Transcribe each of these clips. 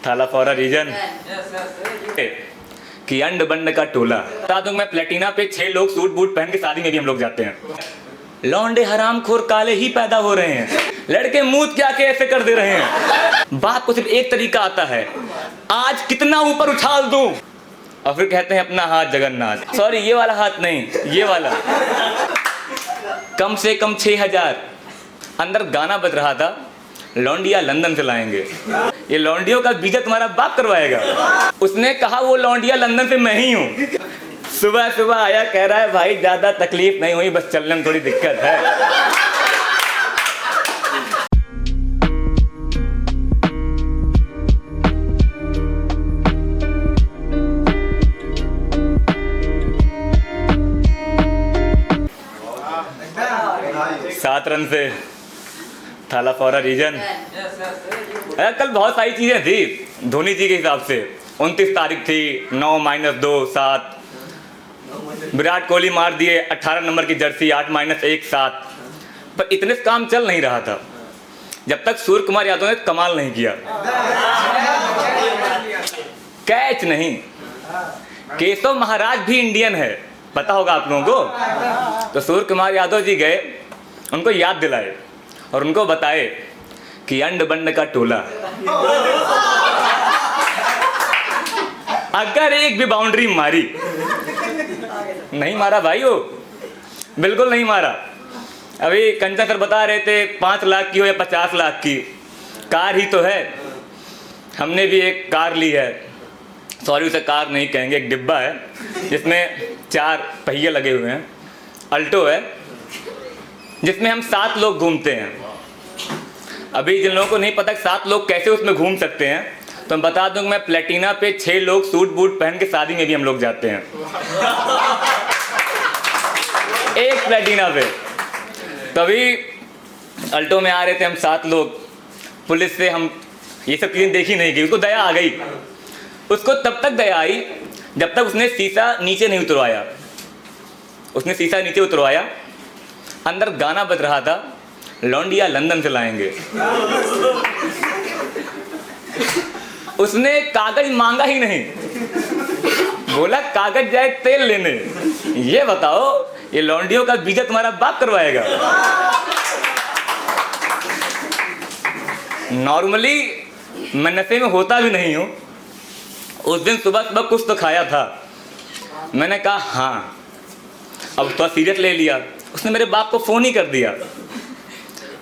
थाला for a reason कि अंड बंड का टोला। बता दूं मैं प्लेटिना पे 6 लोग सूट बूट पहन के शादी में भी हम लोग जाते हैं। लौंडे हरामखोर काले ही पैदा हो रहे हैं, लड़के मूत क्या के ऐसे कर दे रहे हैं। बाप को सिर्फ एक तरीका आता है, आज कितना ऊपर उछाल दूं, और फिर कहते हैं अपना हाथ जगन्नाथ। सॉरी, ये वाला हाथ नहीं, ये वाला। कम से कम 6000 अंदर गाना बज रहा था, लौंडिया लंदन से लाएंगे। ये लौंडियों का बीजा तुम्हारा बाप करवाएगा। उसने कहा वो लौंडिया लंदन से मैं ही हूँ। सुबह सुबह आया, कह रहा है भाई ज्यादा तकलीफ नहीं हुई, बस चलने में थोड़ी दिक्कत है। सात रन से थाला फॉर अ रीजन। कल बहुत सारी चीजें थी धोनी जी के हिसाब से। 29 तारीख थी, 9-2 7। विराट कोहली मार दिए 18 नंबर की जर्सी, 8-1 7। पर इतने से काम चल नहीं रहा था जब तक सूर्य कुमार यादव ने कमाल नहीं किया। कैच नहीं। केशव महाराज भी इंडियन है, पता होगा आप लोगों को। तो सूर्य कुमार यादव जी गए, उनको याद दिलाए और उनको बताए कि अंड बंड का टोला। अगर एक भी बाउंड्री मारी, नहीं मारा भाई, वो बिल्कुल नहीं मारा। अभी कंचा सर बता रहे थे 5 लाख की हो या 50 लाख की, कार ही तो है। हमने भी एक कार ली है, सॉरी उसे कार नहीं कहेंगे, एक डिब्बा है जिसमें 4 पहिए लगे हुए हैं, अल्टो है, जिसमें हम 7 लोग घूमते हैं। अभी जिन लोगों को नहीं पता कि 7 लोग कैसे उसमें घूम सकते हैं, तो मैं बता दूं मैं प्लेटिना पे 6 लोग सूट बूट पहन के शादी में भी हम लोग जाते हैं। एक प्लेटिना पे। तभी अल्टो में आ रहे थे हम 7 लोग, पुलिस से हम ये सब चीजें देखी नहीं गई, उसको दया आ गई। उसको तब तक दया आई जब तक उसने शीशा नीचे नहीं उतरवाया। उसने शीशा नीचे उतरवाया, अंदर गाना बज रहा था, लौंडिया लंदन से लाएंगे। उसने कागज मांगा ही नहीं, बोला कागज जाए तेल लेने। ये बताओ, ये लौंडियों का बीजा तुम्हारा बाप करवाएगा। नॉर्मली मैं नशे में होता भी नहीं हूं। उस दिन सुबह सुबह कुछ तो खाया था। मैंने कहा हाँ, अब थोड़ा सीरियस ले लिया। उसने मेरे बाप को फ़ोन ही कर दिया।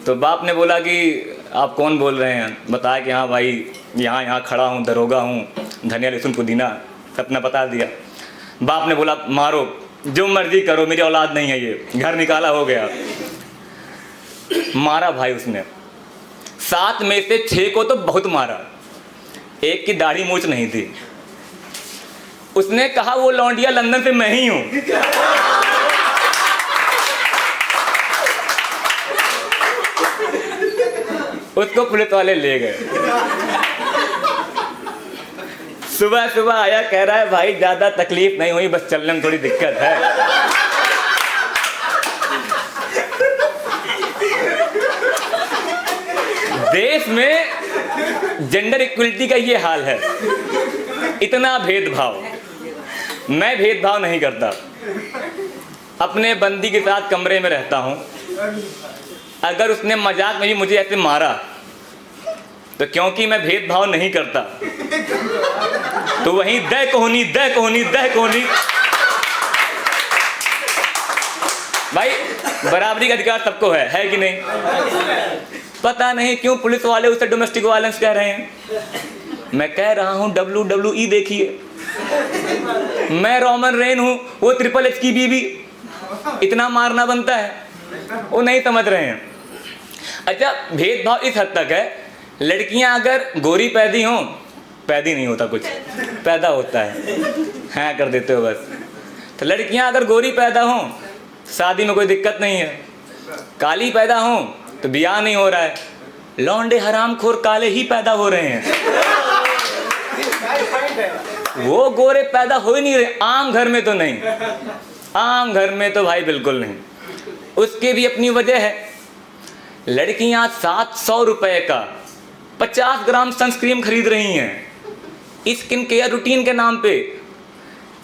तो बाप ने बोला कि आप कौन बोल रहे हैं। बताया कि हाँ भाई, यहाँ खड़ा हूँ, दरोगा हूँ, धनिया लहसुन पुदीना, अपना बता दिया। बाप ने बोला मारो, जो मर्जी करो, मेरी औलाद नहीं है ये। घर निकाला, हो गया। मारा भाई उसने। 7 में से 6 को तो बहुत मारा, एक की दाढ़ी मूंछ नहीं थी। उसने कहा वो लौंडिया लंदन से मैं ही हूँ। उसको पुलिस वाले ले गए। सुबह सुबह आया, कह रहा है भाई ज्यादा तकलीफ नहीं हुई, बस चलने में थोड़ी दिक्कत है। देश में जेंडर इक्वलिटी का ये हाल है, इतना भेदभाव। मैं भेदभाव नहीं करता, अपने बंदी के साथ कमरे में रहता हूं। अगर उसने मजाक में भी मुझे ऐसे मारा तो क्योंकि मैं भेदभाव नहीं करता, तो वहीं दह कोहनी दह कोहनी दह कोहनी। भाई बराबरी का अधिकार सबको है कि नहीं? पता नहीं क्यों पुलिस वाले उसे डोमेस्टिक वायलेंस कह रहे हैं। मैं कह रहा हूं WWE देखिए। मैं रोमन रेन हूं, वो ट्रिपल एच की बीवी। इतना मारना बनता है, वो नहीं समझ रहे हैं। अच्छा, भेदभाव इस हद तक है, लड़कियां अगर गोरी पैदी हों, पैदी नहीं होता कुछ, पैदा होता है, हाँ कर देते हो बस। तो लड़कियां अगर गोरी पैदा हों, शादी में कोई दिक्कत नहीं है। काली पैदा हों तो ब्याह नहीं हो रहा है। लौंडे हरामखोर काले ही पैदा हो रहे हैं, वो गोरे पैदा हो ही नहीं रहे। आम घर में तो नहीं, आम घर में तो भाई बिल्कुल नहीं। उसके भी अपनी वजह है। लड़कियां 700 रुपए का 50 ग्राम सनस्क्रीन खरीद रही हैं। स्किन केयर रूटीन के नाम पे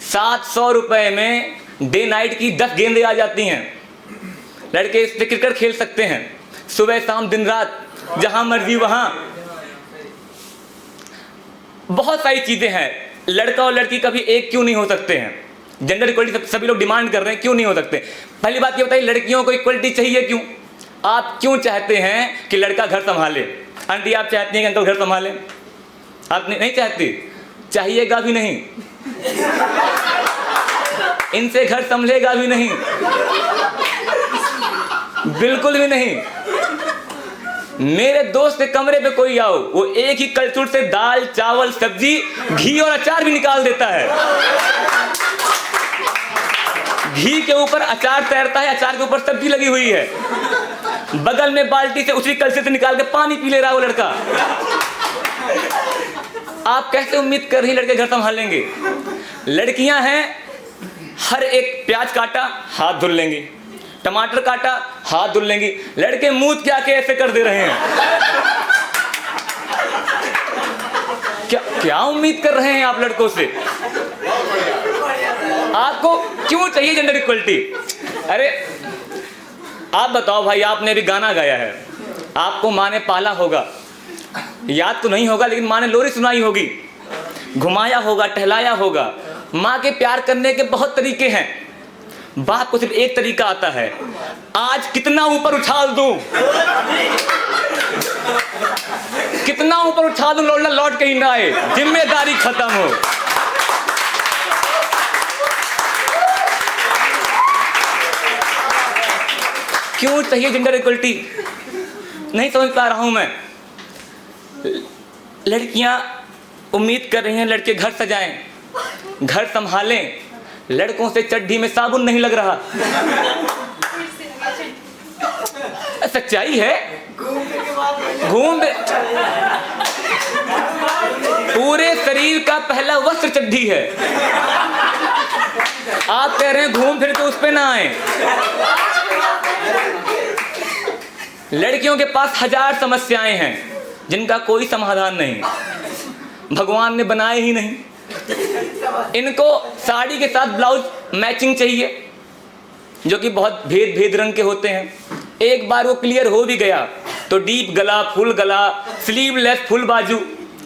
700 रुपए में डे नाइट की 10 गेंदें आ जाती हैं। लड़के इससे क्रिकेट खेल सकते हैं सुबह शाम दिन रात, जहां मर्जी वहां। बहुत सारी चीजें हैं। लड़का और लड़की कभी एक क्यों नहीं हो सकते हैं? जेंडर इक्वलिटी सभी लोग डिमांड कर रहे हैं, क्यों नहीं हो सकते? पहली बात ये बताइए, लड़कियों को इक्वलिटी चाहिए क्यों? आप क्यों चाहते हैं कि लड़का घर संभाले? आंटी आप चाहती हैं कि अंकल घर संभाले? आप नहीं चाहती? चाहिएगा भी नहीं, इनसे घर संभलेगा भी नहीं, बिल्कुल भी नहीं। मेरे दोस्त के कमरे पे कोई आओ, वो एक ही कलछुल से दाल चावल सब्जी घी और अचार भी निकाल देता है। घी के ऊपर अचार तैरता है, अचार के ऊपर सब्जी लगी हुई है, बगल में बाल्टी से उसी कलछुल से निकाल के पानी पी ले रहा है वो लड़का। आप कैसे उम्मीद कर रही लड़के घर संभालेंगे? लड़कियां हैं, हर एक प्याज काटा हाथ धुल लेंगी, टमाटर काटा हाथ धुल लेंगी। लड़के मुंह क्या के ऐसे कर दे रहे हैं? क्या उम्मीद कर रहे हैं आप लड़कों से? आपको क्यों चाहिए जेंडर इक्वलिटी? अरे आप बताओ भाई, आपने भी गाना गाया है, आपको माँ ने पाला होगा, याद तो नहीं होगा, लेकिन माँ ने लोरी सुनाई होगी, घुमाया होगा, टहलाया होगा। माँ के प्यार करने के बहुत तरीके हैं, बाप को सिर्फ एक तरीका आता है, आज कितना ऊपर उछाल दूं, कितना ऊपर उछाल दूं, लौटना लौट के ही ना आए, जिम्मेदारी खत्म हो। क्यों चाहिए जेंडर इक्वलिटी? नहीं समझ पा रहा हूं मैं। लड़कियां उम्मीद कर रही हैं लड़के घर सजाएं, घर संभालें। लड़कों से चड्ढी में साबुन नहीं लग रहा। सच्चाई है, घूम पूरे शरीर का पहला वस्त्र चड्ढी है। आप कह रहे हैं घूम फिर के उस पे ना आए। लड़कियों के पास हजार समस्याएं हैं जिनका कोई समाधान नहीं, भगवान ने बनाए ही नहीं। इनको साड़ी के साथ ब्लाउज मैचिंग चाहिए, जो कि बहुत भेद रंग के होते हैं। एक बार वो क्लियर हो भी गया तो डीप गला, फुल गला, स्लीवलेस, फुल बाजू,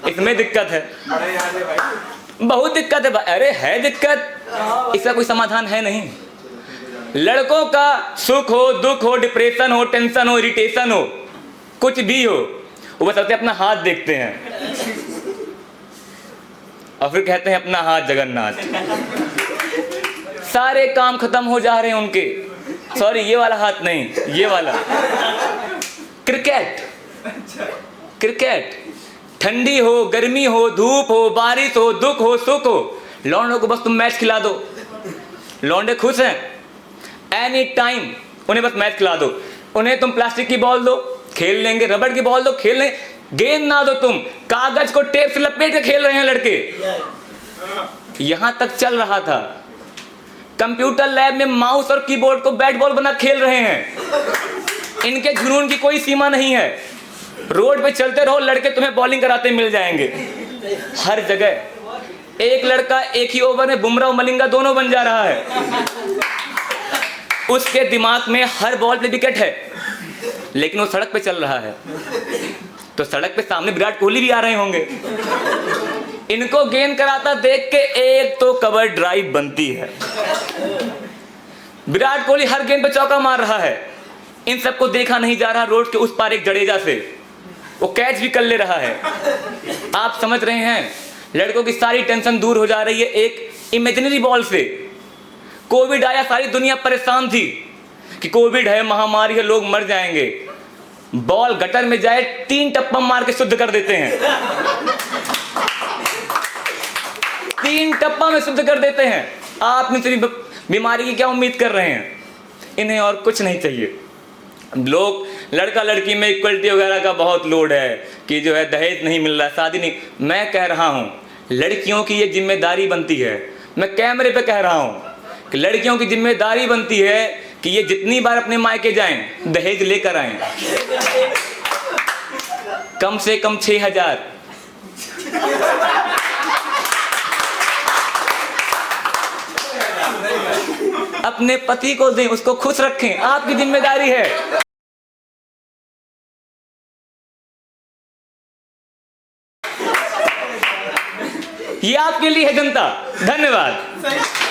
इसमें दिक्कत है, बहुत दिक्कत है। अरे है दिक्कत, इसका कोई समाधान है नहीं। लड़कों का सुख हो, दुख हो, डिप्रेशन हो, टेंशन हो, इरिटेशन हो, कुछ भी हो, वो बस अपना हाथ देखते हैं और फिर कहते हैं अपना हाथ जगन्नाथ। सारे काम खत्म हो जा रहे हैं उनके। सॉरी, ये वाला हाथ नहीं, ये वाला। क्रिकेट, क्रिकेट, ठंडी हो, गर्मी हो, धूप हो, बारिश हो, दुख हो, सुख हो, लौंडों को बस तुम मैच खिला दो। लौंडे खुश हैं, एनी टाइम उन्हें बस मैच खिला दो। उन्हें तुम प्लास्टिक की बॉल दो, खेल लेंगे, रबड़ की बॉल दो, खेल लेंगे। गेंद ना दो, तुम कागज को टेप से लपेट के खेल रहे हैं लड़के। यहां तक चल रहा था, कंप्यूटर लैब में माउस और कीबोर्ड को बैट बॉल बना खेल रहे हैं। इनके जुनून की कोई सीमा नहीं है। रोड पे चलते रहो, लड़के तुम्हें बॉलिंग कराते मिल जाएंगे हर जगह। एक लड़का एक ही ओवर में बुमराह और मलिंगा दोनों बन जा रहा है। उसके दिमाग में हर बॉल पे विकेट है, लेकिन वो सड़क पे चल रहा है, तो सड़क पे सामने विराट कोहली भी आ रहे होंगे। इनको गेंद कराता देख के एक तो कवर ड्राइव बनती है। विराट कोहली हर गेंद पे चौका मार रहा है। इन सबको देखा नहीं जा रहा, रोड के उस पार एक जडेजा से वो कैच भी कर ले रहा है। आप समझ रहे हैं, लड़कों की सारी टेंशन दूर हो जा रही है एक इमेजिनरी बॉल से। कोविड आया, सारी दुनिया परेशान थी कि कोविड है, महामारी है, लोग मर जाएंगे। बॉल गटर में जाए, 3 टप्पा मार के शुद्ध कर देते हैं। 3 टप्पा में शुद्ध कर देते हैं। आप इनसे बीमारी की क्या उम्मीद कर रहे हैं? इन्हें और कुछ नहीं चाहिए। लोग लड़का लड़की में इक्वलिटी वगैरह का बहुत लोड है कि जो है दहेज नहीं मिल रहा, शादी नहीं। मैं कह रहा हूं लड़कियों की ये जिम्मेदारी बनती है, मैं कैमरे पे कह रहा हूं कि लड़कियों की जिम्मेदारी बनती है कि ये जितनी बार अपने मायके जाएं दहेज लेकर आएं, कम से कम 6000। अपने पति को दें, उसको खुश रखें, आपकी जिम्मेदारी है। ये आपके लिए है जनता। धन्यवाद।